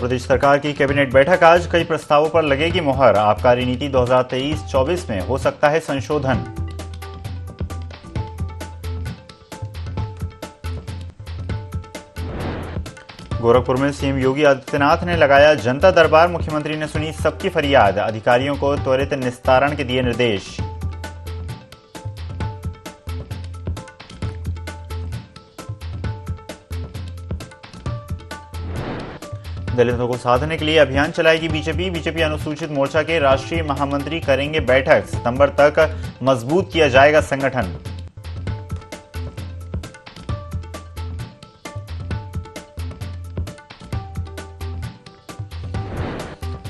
प्रदेश सरकार की कैबिनेट बैठक आज, कई प्रस्तावों पर लगेगी मुहर। आबकारी नीति 2023-24 में हो सकता है संशोधन। गोरखपुर में सीएम योगी आदित्यनाथ ने लगाया जनता दरबार। मुख्यमंत्री ने सुनी सबकी फरियाद, अधिकारियों को त्वरित निस्तारण के दिए निर्देश। दलितों को साधने के लिए अभियान चलाएगी बीजेपी अनुसूचित मोर्चा के राष्ट्रीय महामंत्री करेंगे बैठक। सितंबर तक मजबूत किया जाएगा संगठन।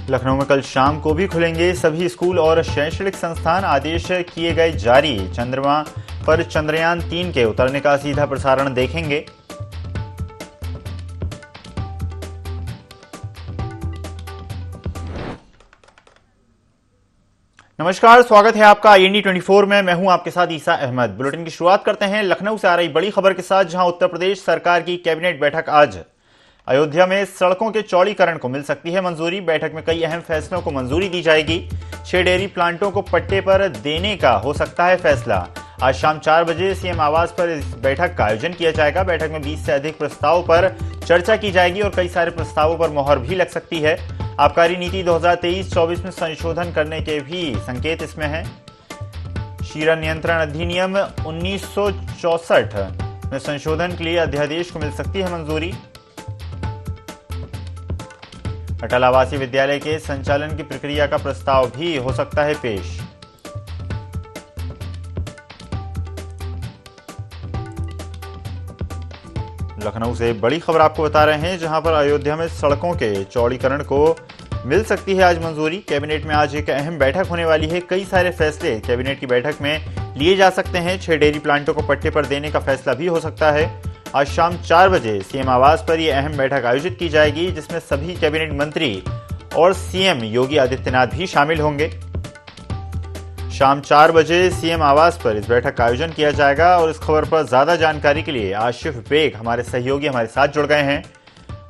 लखनऊ में कल शाम को भी खुलेंगे सभी स्कूल और शैक्षणिक संस्थान, आदेश किए गए जारी। चंद्रमा पर चंद्रयान 3 के उतरने का सीधा प्रसारण देखेंगे। नमस्कार, स्वागत है आपका IND 24 में। मैं हूं आपके साथ ईसा अहमद। बुलेटिन की शुरुआत करते हैं लखनऊ से आ रही बड़ी खबर के साथ, जहां उत्तर प्रदेश सरकार की कैबिनेट बैठक आज। अयोध्या में सड़कों के चौड़ीकरण को मिल सकती है मंजूरी। बैठक में कई अहम फैसलों को मंजूरी दी जाएगी। 6 डेयरी प्लांटों को पट्टे पर देने का हो सकता है फैसला। आज शाम 4 बजे सीएम आवास पर इस बैठक का आयोजन किया जाएगा। बैठक में 20 से अधिक प्रस्तावों पर चर्चा की जाएगी और कई सारे प्रस्तावों पर मुहर भी लग सकती है। आबकारी नीति 2023-24 में संशोधन करने के भी संकेत इसमें हैं। शीरा नियंत्रण अधिनियम 1964 में संशोधन के लिए अध्यादेश को मिल सकती है मंजूरी। अटल आवासीय विद्यालय के संचालन की प्रक्रिया का प्रस्ताव भी हो सकता है पेश। लखनऊ से बड़ी खबर आपको बता रहे हैं, जहां पर अयोध्या में सड़कों के चौड़ीकरण को मिल सकती है आज मंजूरी। कैबिनेट में आज एक अहम बैठक होने वाली है। कई सारे फैसले कैबिनेट की बैठक में लिए जा सकते हैं। 6 डेयरी प्लांटों को पट्टे पर देने का फैसला भी हो सकता है। आज शाम 4 बजे सीएम आवास पर यह अहम बैठक आयोजित की जाएगी, जिसमें सभी कैबिनेट मंत्री और सीएम योगी आदित्यनाथ भी शामिल होंगे। शाम 4 बजे सीएम आवास पर इस बैठक का आयोजन किया जाएगा और इस खबर पर ज्यादा जानकारी के लिए आशिफ बेग हमारे सहयोगी हमारे साथ जुड़ गए हैं।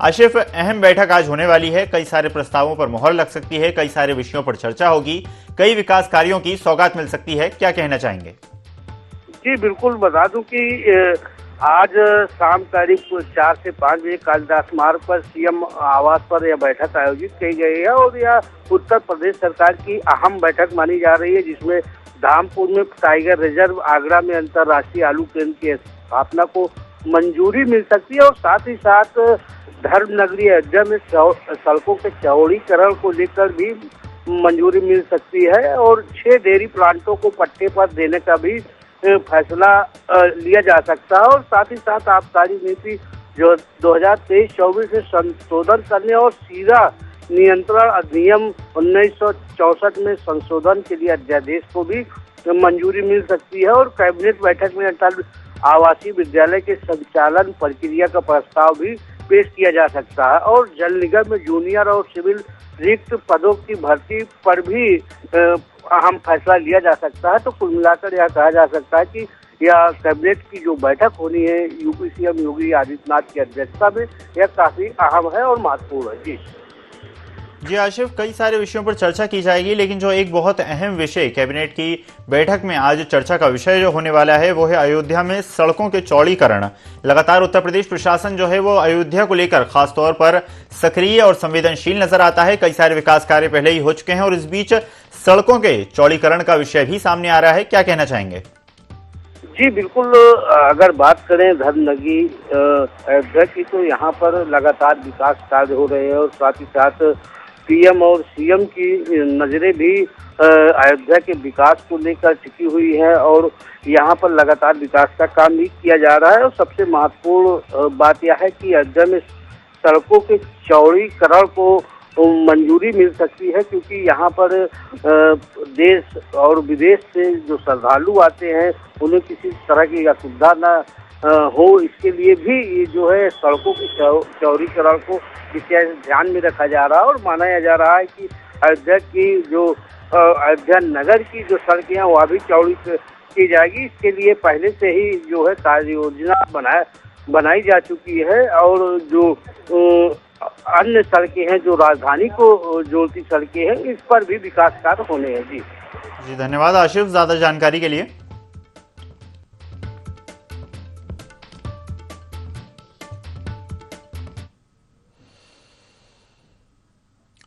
आशिफ, अहम बैठक आज होने वाली है। कई सारे प्रस्तावों पर मुहर लग सकती है, कई सारे विषयों पर चर्चा होगी, कई विकास कार्यों की सौगात मिल सकती है। क्या कहना चाहेंगे? जी बिल्कुल, बता दूं कि आज शाम तारीख 4 से 5 बजे कालिदास मार्ग पर सीएम आवास पर यह बैठक आयोजित की गई है और यह उत्तर प्रदेश सरकार की अहम बैठक मानी जा रही है, जिसमें धामपुर में टाइगर रिजर्व, आगरा में अंतर्राष्ट्रीय आलू केंद्र की स्थापना को मंजूरी मिल सकती है और साथ ही साथ धर्म नगरी अयोध्या में सड़कों के चौड़ीकरण को लेकर भी मंजूरी मिल सकती है और 6 डेयरी प्लांटों को पट्टे पर देने का भी फैसला लिया जा सकता है और साथ ही साथ आबकारी नीति जो 2023-24 में संशोधन करने और शीरा नियंत्रण अधिनियम 1964 में संशोधन के लिए अध्यादेश को भी मंजूरी मिल सकती है और कैबिनेट बैठक में अटल आवासीय विद्यालय के संचालन प्रक्रिया का प्रस्ताव भी पेश किया जा सकता है और जल निगम में जूनियर और सिविल रिक्त पदों की भर्ती पर भी अहम फैसला लिया जा सकता है। तो कुल मिलाकर यह कहा जा सकता है कि यह कैबिनेट की जो बैठक होनी है यूपी सीएम योगी आदित्यनाथ की अध्यक्षता में, यह काफी अहम है और महत्वपूर्ण है। जी आशिफ, कई सारे विषयों पर चर्चा की जाएगी, लेकिन जो एक बहुत अहम विषय कैबिनेट की बैठक में आज चर्चा का विषय जो होने वाला है वो है अयोध्या में सड़कों के चौड़ीकरण। लगातार उत्तर प्रदेश प्रशासन जो है वो अयोध्या को लेकर खासतौर पर सक्रिय और संवेदनशील नजर आता है। कई सारे विकास कार्य पहले ही हो चुके हैं और इस बीच सड़कों के चौड़ीकरण का विषय भी सामने आ रहा है। क्या कहना चाहेंगे? जी बिल्कुल, अगर बात करें धर्मनगरी अयोध्या की, तो यहाँ पर लगातार विकास कार्य हो रहे हैं और साथ ही साथ पीएम और सीएम की नजरें भी अयोध्या के विकास को लेकर टिकी हुई है और यहाँ पर लगातार विकास का काम भी किया जा रहा है और सबसे महत्वपूर्ण बात यह है कि अयोध्या में सड़कों के चौड़ीकरण को मंजूरी मिल सकती है, क्योंकि यहाँ पर देश और विदेश से जो श्रद्धालु आते हैं उन्हें किसी तरह की असुविधा न हो, इसके लिए भी जो है सड़कों के चौड़ीकरण को विशेष ध्यान में रखा जा रहा है और माना जा रहा है कि अयोध्या की जो अयोध्या नगर की जो सड़कें हैं वह भी चौड़ी की जाएगी। इसके लिए पहले से ही जो है कार्य योजना बनाई जा चुकी है और जो अन्य सड़कें हैं जो राजधानी को जोड़ती सड़कें हैं, इस पर भी विकास कार्य होने हैं। जी जी धन्यवाद आशिफ ज्यादा जानकारी के लिए।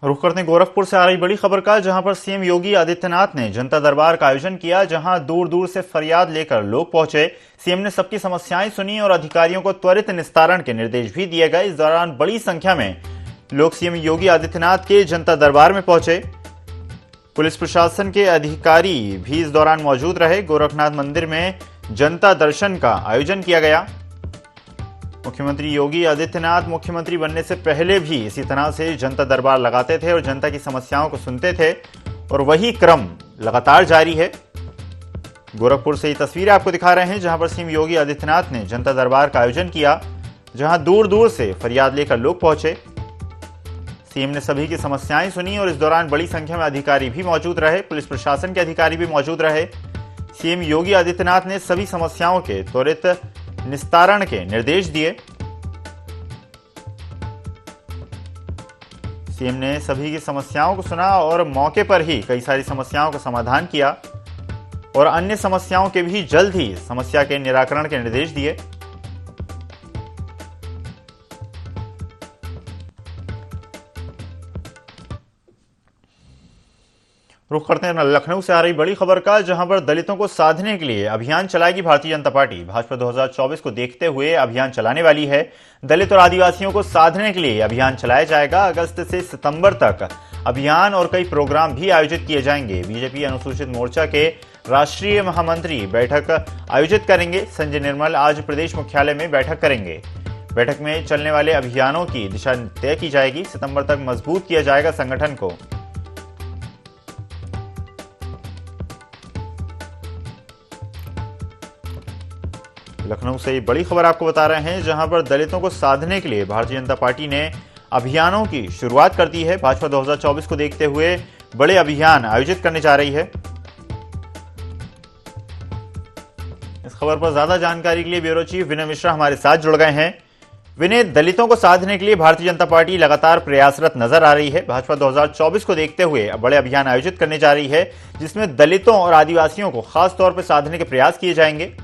रुख करते हैं गोरखपुर से आ रही बड़ी खबर का, जहां पर सीएम योगी आदित्यनाथ ने जनता दरबार का आयोजन किया, जहां दूर दूर से फरियाद लेकर लोग पहुंचे। सीएम ने सबकी समस्याएं सुनी और अधिकारियों को त्वरित निस्तारण के निर्देश भी दिए गए। इस दौरान बड़ी संख्या में लोग सीएम योगी आदित्यनाथ के जनता दरबार में पहुंचे। पुलिस प्रशासन के अधिकारी भी इस दौरान मौजूद रहे। गोरखनाथ मंदिर में जनता दर्शन का आयोजन किया गया। मुख्यमंत्री योगी आदित्यनाथ मुख्यमंत्री बनने से पहले भी इसी तरह से जनता दरबार लगाते थे और जनता की समस्याओं को सुनते थे, और वही क्रम लगातार जारी है। गोरखपुर से ये तस्वीरें आपको दिखा रहे हैं, जहां पर सीएम योगी आदित्यनाथ ने जनता दरबार का आयोजन किया, जहां दूर दूर से फरियाद लेकर लोग पहुंचे। सीएम ने सभी की समस्याएं सुनी और इस दौरान बड़ी संख्या में अधिकारी भी मौजूद रहे, पुलिस प्रशासन के अधिकारी भी मौजूद रहे। सीएम योगी आदित्यनाथ ने सभी समस्याओं के त्वरित निस्तारण के निर्देश दिए। सीएम ने सभी की समस्याओं को सुना और मौके पर ही कई सारी समस्याओं का समाधान किया और अन्य समस्याओं के भी जल्द ही समस्या के निराकरण के निर्देश दिए। रुख करते हैं लखनऊ से आ रही बड़ी खबर का, जहां पर दलितों को साधने के लिए अभियान चलाएगी भारतीय जनता पार्टी। भाजपा 2024 को देखते हुए अभियान चलाने वाली है। दलित और आदिवासियों को साधने के लिए अभियान चलाया जाएगा। अगस्त से सितंबर तक अभियान और कई प्रोग्राम भी आयोजित किए जाएंगे। बीजेपी अनुसूचित मोर्चा के राष्ट्रीय महामंत्री बैठक आयोजित करेंगे। संजय निर्मल आज प्रदेश मुख्यालय में बैठक करेंगे। बैठक में चलने वाले अभियानों की दिशा तय की जाएगी। सितंबर तक मजबूत किया जाएगा संगठन को। लखनऊ से ये बड़ी खबर आपको बता रहे हैं, जहां पर दलितों को साधने के लिए भारतीय जनता पार्टी ने अभियानों की शुरुआत कर दी है। भाजपा 2024 को देखते हुए बड़े अभियान आयोजित करने जा रही है। इस खबर पर ज्यादा जानकारी के लिए ब्यूरो चीफ विनय मिश्रा हमारे साथ जुड़ गए हैं। विनय, दलितों को साधने के लिए भारतीय जनता पार्टी लगातार प्रयासरत नजर आ रही है। भाजपा 2024 को देखते हुए बड़े अभियान आयोजित करने जा रही है, जिसमें दलितों और आदिवासियों को खास तौर पर साधने के प्रयास किए जाएंगे।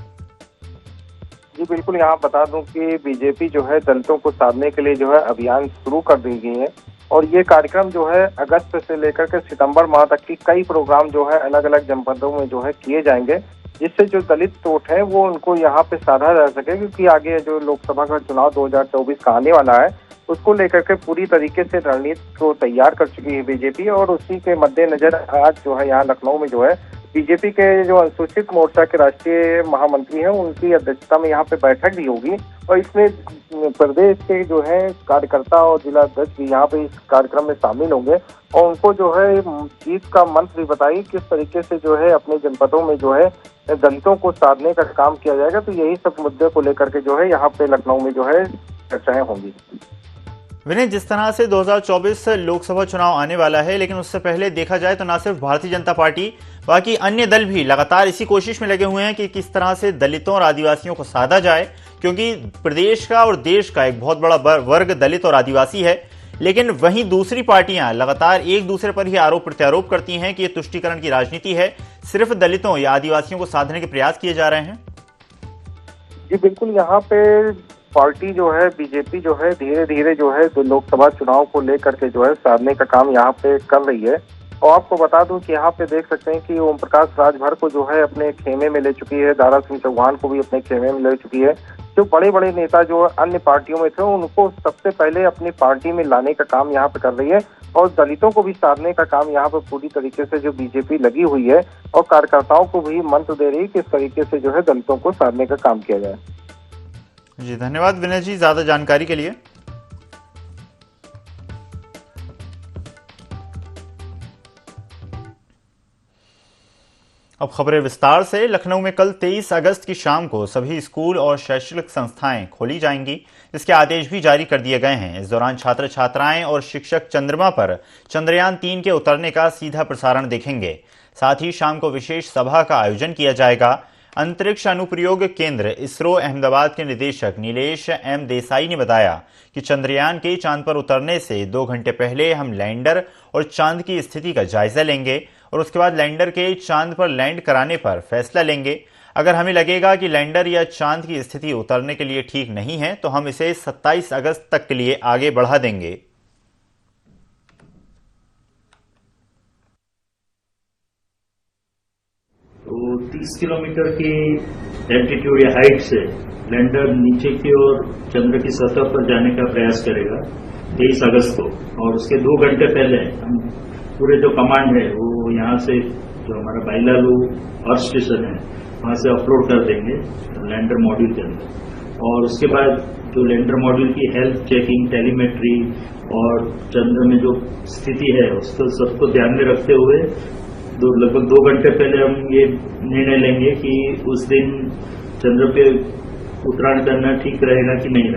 जी बिल्कुल, यहाँ बता दूं कि बीजेपी जो है दलितों को साधने के लिए जो है अभियान शुरू कर दी गई है, और ये कार्यक्रम जो है अगस्त से लेकर के सितंबर माह तक की कई प्रोग्राम जो है अलग अलग जनपदों में जो है किए जाएंगे, जिससे जो दलित वोट है वो उनको यहाँ पे साधा जा सके, क्योंकि आगे जो लोकसभा का चुनाव 2024 का आने वाला है उसको लेकर के पूरी तरीके से रणनीति को तैयार कर चुकी है बीजेपी। और उसी के मद्देनजर आज जो है यहाँ लखनऊ में जो है बीजेपी के जो अनुसूचित मोर्चा के राष्ट्रीय महामंत्री हैं उनकी अध्यक्षता में यहाँ पे बैठक भी होगी, और इसमें प्रदेश के जो है कार्यकर्ता और जिला अध्यक्ष भी यहाँ पे इस कार्यक्रम में शामिल होंगे, और उनको जो है जीत का मंत्र भी बताइए किस तरीके से जो है अपने जनपदों में जो है दलितों को साधने का काम किया जाएगा। तो यही सब मुद्दे को लेकर के जो है यहाँ पे लखनऊ में जो है चर्चाएं होंगी। विनय, जिस तरह से 2024 लोकसभा चुनाव आने वाला है, लेकिन उससे पहले देखा जाए तो न सिर्फ भारतीय जनता पार्टी, बाकी अन्य दल भी लगातार इसी कोशिश में लगे हुए हैं कि किस तरह से दलितों और आदिवासियों को साधा जाए, क्योंकि प्रदेश का और देश का एक बहुत बड़ा वर्ग दलित और आदिवासी है। लेकिन वहीं दूसरी पार्टियां लगातार एक दूसरे पर ही आरोप प्रत्यारोप करती हैं कि यह तुष्टीकरण की राजनीति है, सिर्फ दलितों या आदिवासियों को साधने के प्रयास किए जा रहे हैं। जी बिल्कुल, यहाँ पे पार्टी जो है बीजेपी जो है धीरे धीरे जो है लोकसभा चुनाव को लेकर के जो है साधने का काम यहाँ पे कर रही है। और आपको बता दूं कि यहाँ पे देख सकते हैं कि ओम प्रकाश राजभर को जो है अपने खेमे में ले चुकी है, दारा सिंह चौहान को भी अपने खेमे में ले चुकी है। जो बड़े बड़े नेता जो अन्य पार्टियों में थे उनको सबसे पहले अपनी पार्टी में लाने का काम यहाँ पे कर रही है, और दलितों को भी साधने का काम यहाँ पे पूरी तरीके से जो बीजेपी लगी हुई है, और कार्यकर्ताओं को भी मंत्र दे रही है कि इस तरीके से जो है दलितों को साधने का काम किया जाए। जी धन्यवाद विनय जी ज्यादा जानकारी के लिए। अब खबरें विस्तार से। लखनऊ में कल 23 अगस्त की शाम को सभी स्कूल और शैक्षणिक संस्थाएं खोली जाएंगी, इसके आदेश भी जारी कर दिए गए हैं। इस दौरान छात्र छात्राएं और शिक्षक चंद्रमा पर चंद्रयान 3 के उतरने का सीधा प्रसारण देखेंगे। साथ ही शाम को विशेष सभा का आयोजन किया जाएगा। अंतरिक्ष अनुप्रयोग केंद्र इसरो अहमदाबाद के निदेशक नीलेश एम देसाई ने बताया कि चंद्रयान के चांद पर उतरने से 2 घंटे पहले हम लैंडर और चांद की स्थिति का जायजा लेंगे और उसके बाद लैंडर के चांद पर लैंड कराने पर फैसला लेंगे। अगर हमें लगेगा कि लैंडर या चांद की स्थिति उतरने के लिए ठीक नहीं है तो हम इसे 27 अगस्त तक के लिए आगे बढ़ा देंगे। तो 30 किलोमीटर की एल्टीट्यूड या हाइट से लैंडर नीचे की ओर चंद्र की सतह पर जाने का प्रयास करेगा 23 अगस्त को, और उसके 2 घंटे पहले हम पूरे जो कमांड है वो यहाँ से जो हमारा बाइलालू अर्थ स्टेशन है वहाँ से अपलोड कर देंगे लैंडर मॉड्यूल के अंदर। और उसके बाद जो लैंडर मॉड्यूल की हेल्थ चेकिंग, टेलीमेट्री और चंद्र में जो स्थिति है उसको सबको ध्यान में रखते हुए लगभग 2 घंटे पहले हम ये निर्णय लेंगे कि उस दिन चंद्र पे उतराण करना ठीक रहेगा कि नहीं।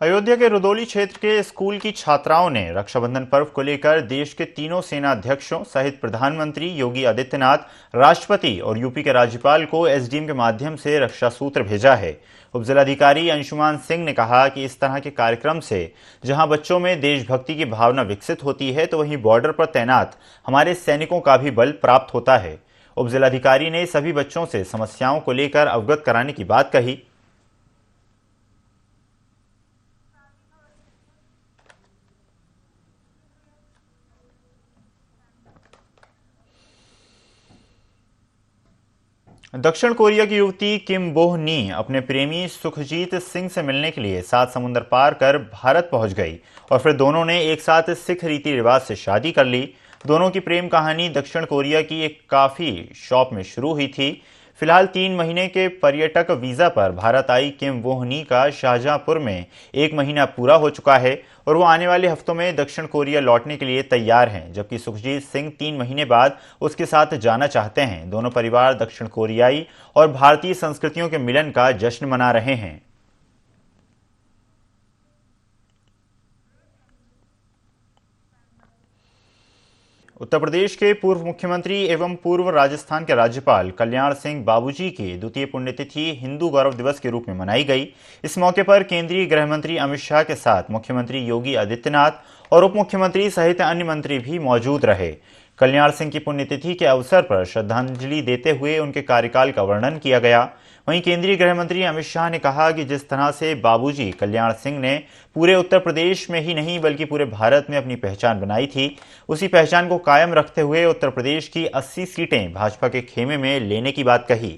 अयोध्या के रुदौली क्षेत्र के स्कूल की छात्राओं ने रक्षाबंधन पर्व को लेकर देश के तीनों सेनाध्यक्षों सहित प्रधानमंत्री योगी आदित्यनाथ, राष्ट्रपति और यूपी के राज्यपाल को एसडीएम के माध्यम से रक्षा सूत्र भेजा है। उपजिलाधिकारी अंशुमान सिंह ने कहा कि इस तरह के कार्यक्रम से जहां बच्चों में देशभक्ति की भावना विकसित होती है तो वहीं बॉर्डर पर तैनात हमारे सैनिकों का भी बल प्राप्त होता है। उपजिलाधिकारी ने सभी बच्चों से समस्याओं को लेकर अवगत कराने की बात कही। दक्षिण कोरिया की युवती किम बोह नी अपने प्रेमी सुखजीत सिंह से मिलने के लिए 7 समुद्र पार कर भारत पहुंच गई और फिर दोनों ने एक साथ सिख रीति रिवाज से शादी कर ली। दोनों की प्रेम कहानी दक्षिण कोरिया की एक कॉफी शॉप में शुरू हुई थी। फिलहाल 3 महीने के पर्यटक वीजा पर भारत आई किम बोह नी का शाहजहांपुर में 1 महीना पूरा हो चुका है और वो आने वाले हफ्तों में दक्षिण कोरिया लौटने के लिए तैयार हैं, जबकि सुखजीत सिंह 3 महीने बाद उसके साथ जाना चाहते हैं। दोनों परिवार दक्षिण कोरियाई और भारतीय संस्कृतियों के मिलन का जश्न मना रहे हैं। उत्तर प्रदेश के पूर्व मुख्यमंत्री एवं पूर्व राजस्थान के राज्यपाल कल्याण सिंह बाबूजी की द्वितीय पुण्यतिथि हिंदू गौरव दिवस के रूप में मनाई गई। इस मौके पर केंद्रीय गृह मंत्री अमित शाह के साथ मुख्यमंत्री योगी आदित्यनाथ और उप मुख्यमंत्री सहित अन्य मंत्री भी मौजूद रहे। कल्याण सिंह की पुण्यतिथि के अवसर पर श्रद्धांजलि देते हुए उनके कार्यकाल का वर्णन किया गया। वहीं केंद्रीय गृह मंत्री अमित शाह ने कहा कि जिस तरह से बाबूजी कल्याण सिंह ने पूरे उत्तर प्रदेश में ही नहीं बल्कि पूरे भारत में अपनी पहचान बनाई थी, उसी पहचान को कायम रखते हुए उत्तर प्रदेश की 80 सीटें भाजपा के खेमे में लेने की बात कही।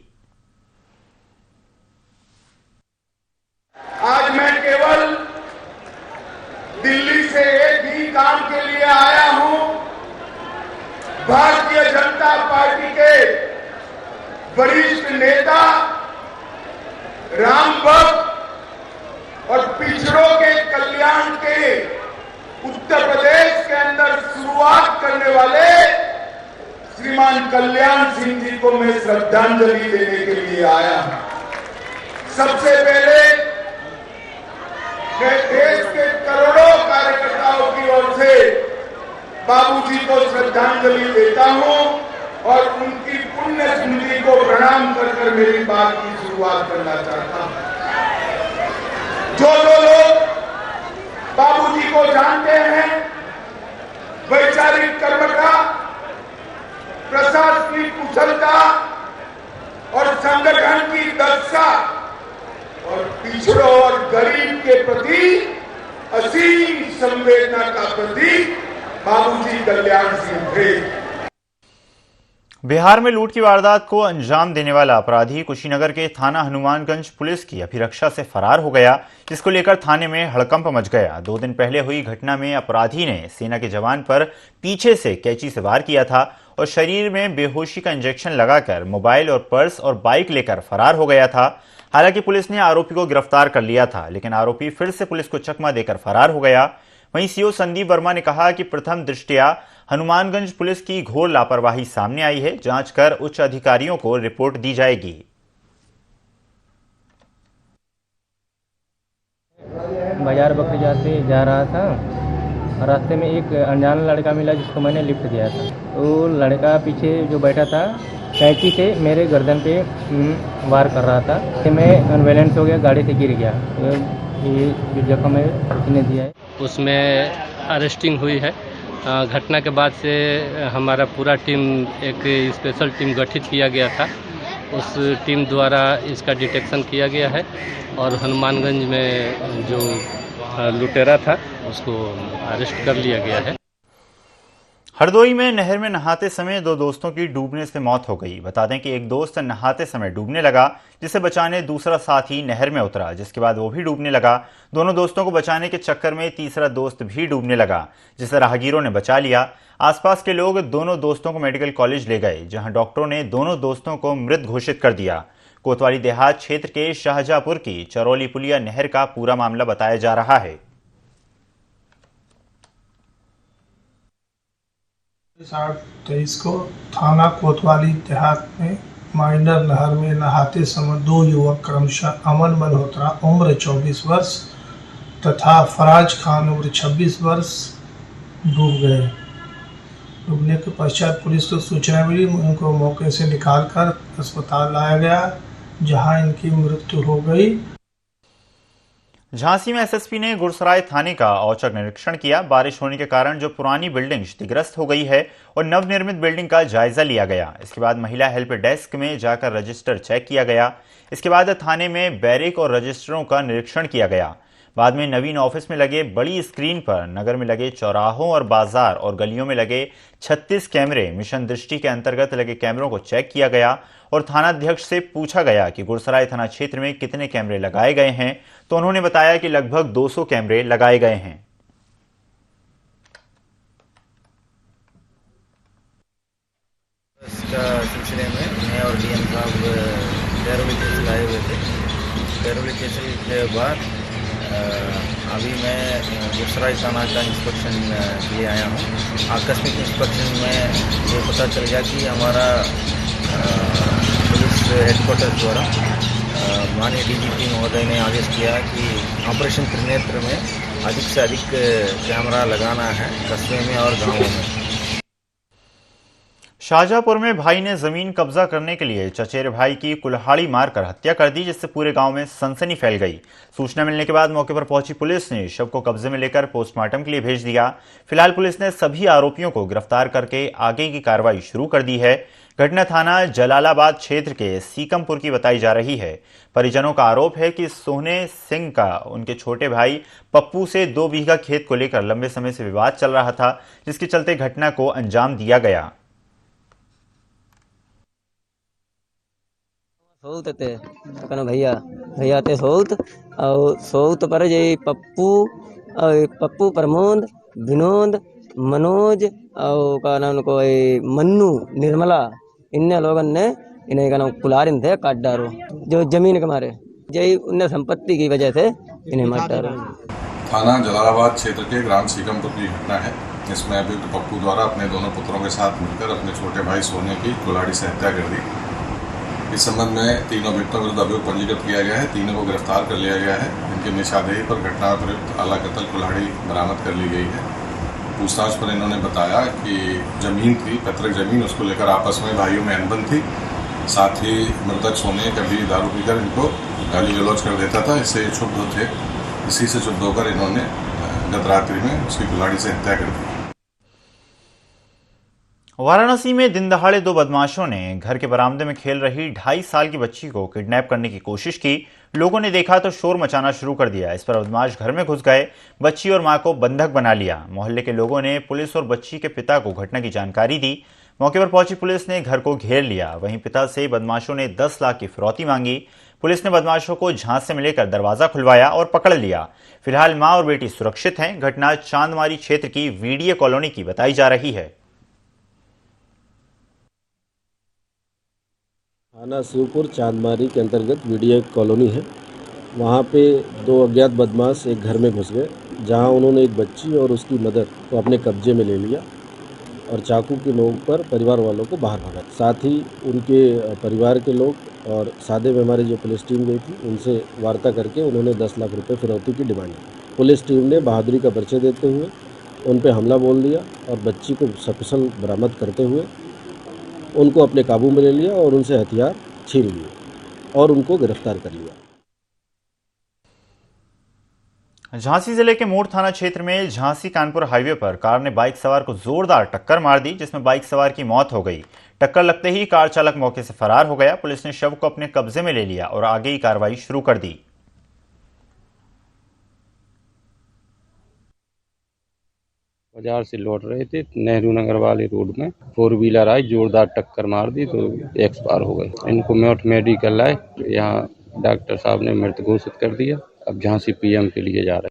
आज मैं केवल दिल्ली से एक ही काम के लिए आया हूं। भारतीय जनता पार्टी के वरिष्ठ नेता, राम भक्त और पिछड़ों के कल्याण के उत्तर प्रदेश के अंदर शुरुआत करने वाले श्रीमान कल्याण सिंह जी को मैं श्रद्धांजलि देने के लिए आया हूं। सबसे पहले मैं देश के करोड़ों कार्यकर्ताओं की ओर से बाबूजी को श्रद्धांजलि देता हूं और उनकी पुण्य स्मृति को प्रणाम कर मेरी बात की शुरुआत करना चाहता हूं। जो लोग बाबूजी को जानते हैं, वैचारिक कर्मठा, प्रशासनिक कुशलता और संगठन की दक्षता और पिछड़ों और गरीब के प्रति असीम संवेदना का प्रतीक बाबूजी कल्याण सिंह थे। बिहार में लूट की वारदात को अंजाम देने वाला अपराधी कुशीनगर के थाना हनुमानगंज पुलिस की अभिरक्षा से फरार हो गया, जिसको लेकर थाने में हड़कंप मच गया। 2 दिन पहले हुई घटना में अपराधी ने सेना के जवान पर पीछे से कैंची से वार किया था और शरीर में बेहोशी का इंजेक्शन लगाकर मोबाइल और पर्स और बाइक लेकर फरार हो गया था। हालांकि पुलिस ने आरोपी को गिरफ्तार कर लिया था, लेकिन आरोपी फिर से पुलिस को चकमा देकर फरार हो गया। वहीं सीओ संदीप वर्मा ने कहा कि प्रथम दृष्टया हनुमानगंज पुलिस की घोर लापरवाही सामने आई है, जांच कर उच्च अधिकारियों को रिपोर्ट दी जाएगी। बाजार बकरी जा रहा था, रास्ते में एक अनजान लड़का मिला जिसको मैंने लिफ्ट दिया था। वो लड़का पीछे जो बैठा था कैंची से मेरे गर्दन पे वार कर रहा था तो मैं अनबैलेंस हो गया, गाड़ी से गिर गया। ये जो जख्म है उसने दिया है। उसमें अरेस्टिंग हुई है। घटना के बाद से हमारा पूरा टीम, एक स्पेशल टीम गठित किया गया था। उस टीम द्वारा इसका डिटेक्शन किया गया है और हनुमानगंज में जो लुटेरा था उसको अरेस्ट कर लिया गया है। हरदोई में नहर में नहाते समय दो दोस्तों की डूबने से मौत हो गई। बता दें कि एक दोस्त नहाते समय डूबने लगा, जिसे बचाने दूसरा साथी नहर में उतरा, जिसके बाद वो भी डूबने लगा। दोनों दोस्तों को बचाने के चक्कर में तीसरा दोस्त भी डूबने लगा, जिसे राहगीरों ने बचा लिया। आसपास के लोग दोनों दोस्तों को मेडिकल कॉलेज ले गए, जहां डॉक्टरों ने दोनों दोस्तों को मृत घोषित कर दिया। कोतवाली देहात क्षेत्र के शाहजहांपुर की चरौली पुलिया नहर का पूरा मामला बताया जा रहा है। 7/23 को थाना कोतवाली देहात में माइनर नहर में नहाते समय दो युवक क्रमशः अमन मल्होत्रा उम्र 24 वर्ष तथा फराज खान उम्र 26 वर्ष डूब गए। डूबने के पश्चात पुलिस को सूचना मिली, उनको मौके से निकालकर अस्पताल लाया गया, जहां इनकी मृत्यु हो गई। झांसी में एसएसपी ने गुरसराय थाने का औचक निरीक्षण किया। बारिश होने के कारण जो पुरानी बिल्डिंग क्षतिग्रस्त हो गई है और नवनिर्मित बिल्डिंग का जायजा लिया गया। इसके बाद महिला हेल्प डेस्क में जाकर रजिस्टर चेक किया गया। इसके बाद थाने में बैरिक और रजिस्टरों का निरीक्षण किया गया। बाद में नवीन ऑफिस में लगे बड़ी स्क्रीन पर नगर में लगे चौराहों और बाजार और गलियों में लगे 36 कैमरे मिशन दृष्टि के अंतर्गत लगे कैमरों को चेक किया गया और थानाध्यक्ष से पूछा गया कि गुरसराय थाना क्षेत्र में कितने कैमरे लगाए गए हैं, तो उन्होंने बताया कि लगभग 200 कैमरे लगाए गए हैं। इसका सिलसिले में मैं और डीएम साहब बैरोली तहसील आए हुए थे। बैरोली तहसील के बाद अभी मैं गुरसराय थाना का इंस्पेक्शन के लिए आया हूँ। आकस्मिक इंस्पेक्शन में ये पता चल गया कि हमारा पुलिस हेडक्वार्टर द्वारा माननीय डीजीपी महोदय ने आदेश किया कि ऑपरेशन त्रिनेत्र में अधिक से अधिक कैमरा लगाना है कस्बे में और गाँवों में। शाहजहांपुर में भाई ने जमीन कब्जा करने के लिए चचेरे भाई की कुल्हाड़ी मारकर हत्या कर दी, जिससे पूरे गांव में सनसनी फैल गई। सूचना मिलने के बाद मौके पर पहुंची पुलिस ने शव को कब्जे में लेकर पोस्टमार्टम के लिए भेज दिया। फिलहाल पुलिस ने सभी आरोपियों को गिरफ्तार करके आगे की कार्रवाई शुरू कर दी है। घटना थाना जलालाबाद क्षेत्र के सीकमपुर की बताई जा रही है। परिजनों का आरोप है कि सोहने सिंह का उनके छोटे भाई पप्पू से 2 बीघा खेत को लेकर लंबे समय से विवाद चल रहा था, जिसके चलते घटना को अंजाम दिया गया। सौत ते कहना भैया ते सौत और सौत पर जे पप्पू प्रमोद विनोद मनोज और का नाम उनको मन्नू निर्मला, इन लोगों ने इन्हें का नाम कुलारिन थे काट डारो, जो जमीन के मारे जय उन्हें संपत्ति की वजह से इन्हें मार डारो। थाना जलालाबाद क्षेत्र के ग्राम सीकमपुर की घटना है। इसमें अभियुक्त पप्पू द्वारा अपने दोनों पुत्रों के साथ मिलकर अपने छोटे भाई सोने की कुल्हाड़ी से हत्या कर दी। इस संबंध में तीनों अभियुक्तों विरुद्ध अभियोग पंजीकृत किया गया है। तीनों को गिरफ्तार कर लिया गया है। इनके निशानदेही पर घटना में प्रयुक्त आला कतल कुल्हाड़ी बरामद कर ली गई है। पूछताछ पर इन्होंने बताया कि जमीन थी, पैतृक जमीन, उसको लेकर आपस में भाइयों में अनबन थी। साथ ही मृतक सोने कभी दारू पीकर इनको गाली गलौज कर देता था, इससे क्षुब्ध थे। इसी से क्षुब्ध होकर इन्होंने गत रात्रि में उसकी कुल्हाड़ी से हत्या कर दी। वाराणसी में दिन दहाड़े 2 बदमाशों ने घर के बरामदे में खेल रही 2.5 साल की बच्ची को किडनैप करने की कोशिश की। लोगों ने देखा तो शोर मचाना शुरू कर दिया। इस पर बदमाश घर में घुस गए, बच्ची और मां को बंधक बना लिया। मोहल्ले के लोगों ने पुलिस और बच्ची के पिता को घटना की जानकारी दी। मौके पर पहुंची पुलिस ने घर को घेर लिया। वहीं पिता से बदमाशों ने 10 लाख की फिरौती मांगी। पुलिस ने बदमाशों को झांसे में लेकर दरवाजा खुलवाया और पकड़ लिया। फिलहाल मां और बेटी सुरक्षित हैं। घटना चांदमारी क्षेत्र की वीडीए कॉलोनी की बताई जा रही है। थाना शिवपुर चांदमारी के अंतर्गत वीडीए कॉलोनी है। वहाँ पे 2 अज्ञात बदमाश एक घर में घुस गए, जहाँ उन्होंने एक बच्ची और उसकी मदर को अपने कब्जे में ले लिया और चाकू की नोक पर परिवार वालों को बाहर भगा। साथ ही उनके परिवार के लोग और सादे में हमारी जो पुलिस टीम गई थी उनसे वार्ता करके उन्होंने 10 लाख रुपये फिरौती की डिमांड की। पुलिस टीम ने बहादुरी का परिचय देते हुए उन पर हमला बोल दिया और बच्ची को सकुशल बरामद करते हुए उनको अपने काबू में ले लिया और उनसे हथियार छीन लिए और उनको गिरफ्तार कर लिया। झांसी जिले के मोड़ थाना क्षेत्र में झांसी कानपुर हाईवे पर कार ने बाइक सवार को जोरदार टक्कर मार दी, जिसमें बाइक सवार की मौत हो गई। टक्कर लगते ही कार चालक मौके से फरार हो गया। पुलिस ने शव को अपने कब्जे में ले लिया और आगे की कार्रवाई शुरू कर दी। बाजार से लौट रहे थे, नेहरू नगर वाले रोड में 4 व्हीलर आई, जोरदार टक्कर मार दी तो एक्सपायर हो गए। इनको मेरठ मेडिकल लाए, यहाँ डॉक्टर साहब ने मृत घोषित कर दिया। अब झांसी पीएम के लिए जा रहे हैं।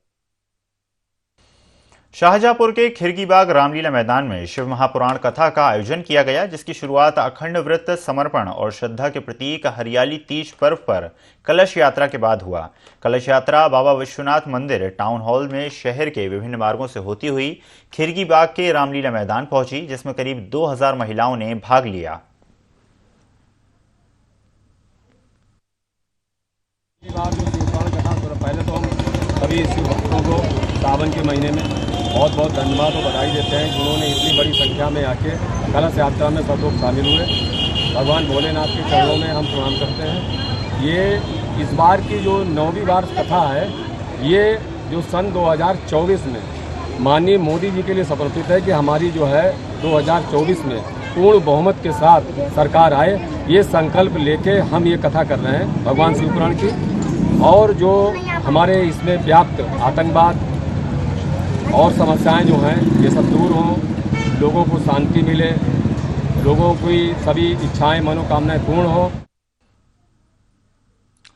शाहजहांपुर के खिरगीबाग रामलीला मैदान में शिव महापुराण कथा का आयोजन किया गया, जिसकी शुरुआत अखंड व्रत, समर्पण और श्रद्धा के प्रतीक हरियाली तीज पर्व पर कलश यात्रा के बाद हुआ। कलश यात्रा बाबा विश्वनाथ मंदिर टाउन हॉल में शहर के विभिन्न मार्गों से होती हुई खिरगीबाग के रामलीला मैदान पहुंची, जिसमें करीब 2000 महिलाओं ने भाग लिया। पहले तो हम सभी शिव भक्तों को सावन के महीने में बहुत बहुत धन्यवाद और बधाई देते हैं, जिन्होंने इतनी बड़ी संख्या में आके कलश यात्रा में सब लोग शामिल हुए। भगवान भोलेनाथ के चरणों में हम प्रणाम करते हैं। ये इस बार की जो 9वीं बार कथा है, ये जो सन 2024 में माननीय मोदी जी के लिए समर्पित है कि हमारी जो है 2024 में पूर्ण बहुमत के साथ सरकार आए, ये संकल्प लेके हम ये कथा कर रहे हैं भगवान शिव पुराण की। और जो हमारे इसमें व्याप्त आतंकवाद और समस्याएं जो हैं, ये सब दूर हों, लोगों को शांति मिले, लोगों की सभी इच्छाएं मनोकामनाएं पूर्ण हो।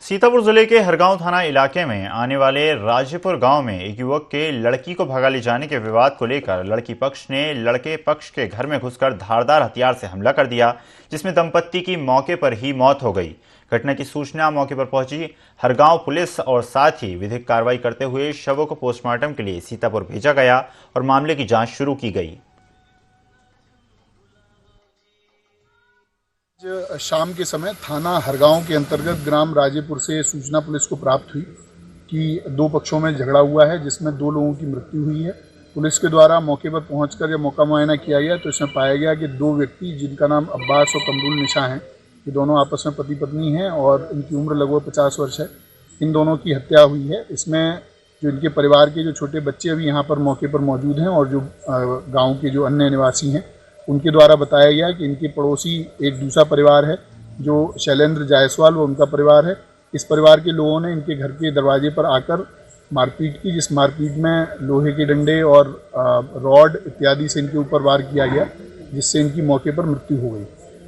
सीतापुर जिले के हरगांव थाना इलाके में आने वाले राजेपुर गांव में एक युवक के लड़की को भगा ले जाने के विवाद को लेकर लड़की पक्ष ने लड़के पक्ष के घर में घुसकर धारदार हथियार से हमला कर दिया, जिसमें दंपत्ति की मौके पर ही मौत हो गई। घटना की सूचना मौके पर पहुंची हरगांव पुलिस और साथ ही विधिक कार्रवाई करते हुए शवों को पोस्टमार्टम के लिए सीतापुर भेजा गया और मामले की जांच शुरू की गई। शाम के समय थाना हरगांव के अंतर्गत ग्राम राजेपुर से सूचना पुलिस को प्राप्त हुई कि 2 पक्षों में झगड़ा हुआ है, जिसमें 2 लोगों की मृत्यु हुई है। पुलिस के द्वारा मौके पर पहुंचकर जब मौका मुआयना किया गया तो इसमें पाया गया कि 2 व्यक्ति जिनका नाम अब्बास और कमरुल निशा हैं, ये दोनों आपस में पति पत्नी हैं और इनकी उम्र लगभग 50 वर्ष है। इन दोनों की हत्या हुई है। इसमें जो इनके परिवार के जो छोटे बच्चे अभी यहाँ पर मौके पर मौजूद हैं और जो गाँव के जो अन्य निवासी हैं, उनके द्वारा बताया गया कि इनके पड़ोसी एक दूसरा परिवार है जो शैलेंद्र जायसवाल, वो उनका परिवार है। इस परिवार के लोगों ने इनके घर के दरवाजे पर आकर मारपीट की, जिस मारपीट में लोहे के डंडे और रॉड इत्यादि से इनके ऊपर वार किया गया, जिससे इनकी मौके पर मृत्यु हो गई।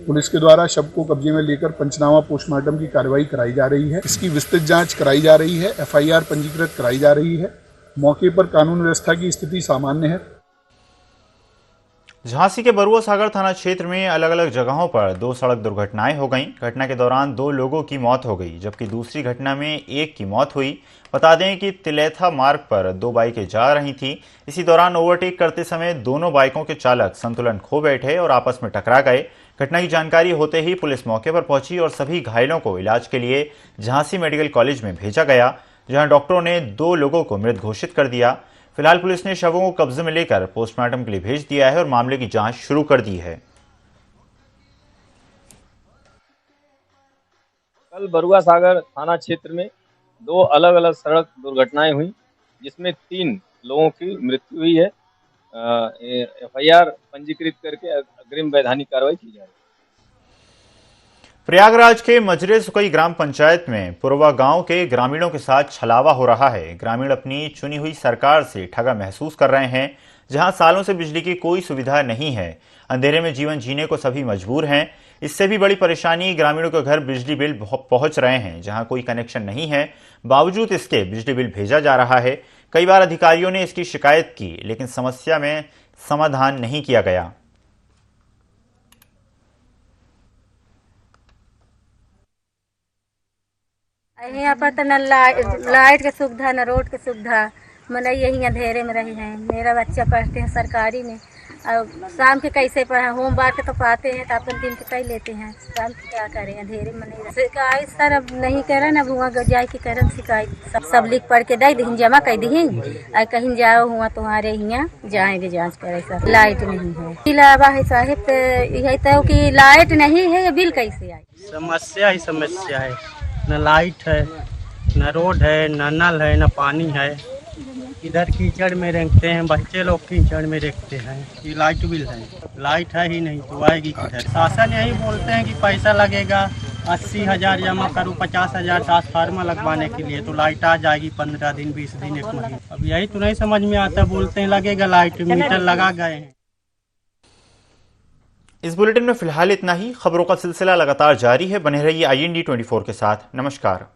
पुलिस के द्वारा शव को कब्जे में लेकर पंचनामा पोस्टमार्टम की कार्रवाई कराई जा रही है। इसकी विस्तृत जांच कराई जा रही है, FIR पंजीकृत कराई जा रही है। मौके पर कानून व्यवस्था की स्थिति सामान्य है। झांसी के बरुआ सागर थाना क्षेत्र में अलग अलग जगहों पर 2 सड़क दुर्घटनाएं हो गईं। घटना के दौरान 2 लोगों की मौत हो गई, जबकि दूसरी घटना में 1 की मौत हुई। बता दें कि तिलेथा मार्ग पर 2 बाइकें जा रही थीं। इसी दौरान ओवरटेक करते समय दोनों बाइकों के चालक संतुलन खो बैठे और आपस में टकरा गए। घटना की जानकारी होते ही पुलिस मौके पर पहुंची और सभी घायलों को इलाज के लिए झांसी मेडिकल कॉलेज में भेजा गया, जहां डॉक्टरों ने 2 लोगों को मृत घोषित कर दिया। फिलहाल पुलिस ने शवों को कब्जे में लेकर पोस्टमार्टम के लिए भेज दिया है और मामले की जांच शुरू कर दी है। कल बरुआ सागर थाना क्षेत्र में 2 अलग अलग सड़क दुर्घटनाएं हुई, जिसमें 3 लोगों की मृत्यु हुई है। FIR पंजीकृत करके अग्रिम वैधानिक कार्रवाई की जा रही है। प्रयागराज के मजरे सुकई ग्राम पंचायत में पुरवा गांव के ग्रामीणों के साथ छलावा हो रहा है। ग्रामीण अपनी चुनी हुई सरकार से ठगा महसूस कर रहे हैं, जहां सालों से बिजली की कोई सुविधा नहीं है। अंधेरे में जीवन जीने को सभी मजबूर हैं। इससे भी बड़ी परेशानी, ग्रामीणों के घर बिजली बिल पहुंच रहे हैं, जहां कोई कनेक्शन नहीं है। बावजूद इसके बिजली बिल भेजा जा रहा है। कई बार अधिकारियों ने इसकी शिकायत की, लेकिन समस्या में समाधान नहीं किया गया। यहाँ पर तो न लाइट की सुविधा, न रोड की सुविधा, मैंने यही अंधेरे में रही है। मेरा बच्चा पढ़ते हैं सरकारी में, और शाम के कैसे पढ़ा होमवर्क तो पाते हैं तो अपन दिन के कई लेते हैं, शाम के क्या करें अंधेरे में नहीं। शिकायत सर अब नहीं करे ना हुआ जाए की करन शिकायत सब लिख पढ़ के दे दीन जमा कर दीन और कहीं जाओ हुआ तुम्हारे यहाँ जाएंगे जांच करे सर। लाइट नहीं है इलावा है साहिब तो यही तो कि लाइट नहीं है, ये बिल कैसे आए? समस्या ही समस्या है, न लाइट है न रोड है न नल है न पानी है। इधर कीचड़ में रहते हैं बच्चे लोग, कीचड़ में रहते हैं। ये लाइट बिल है, लाइट है ही नहीं तो आएगी किधर? शासन यही बोलते हैं कि पैसा लगेगा 80,000 जमा करो 50,000 ट्रांसफार्मर लगवाने के लिए तो लाइट आ जाएगी 15 दिन 20 दिन 1 महीने। अब यही तो नहीं समझ में आता, बोलते हैं लगेगा लाइट, मीटर लगा गए हैं। इस बुलेटिन में फिलहाल इतना ही। खबरों का सिलसिला लगातार जारी है, बने रहिए IND 24 के साथ। नमस्कार।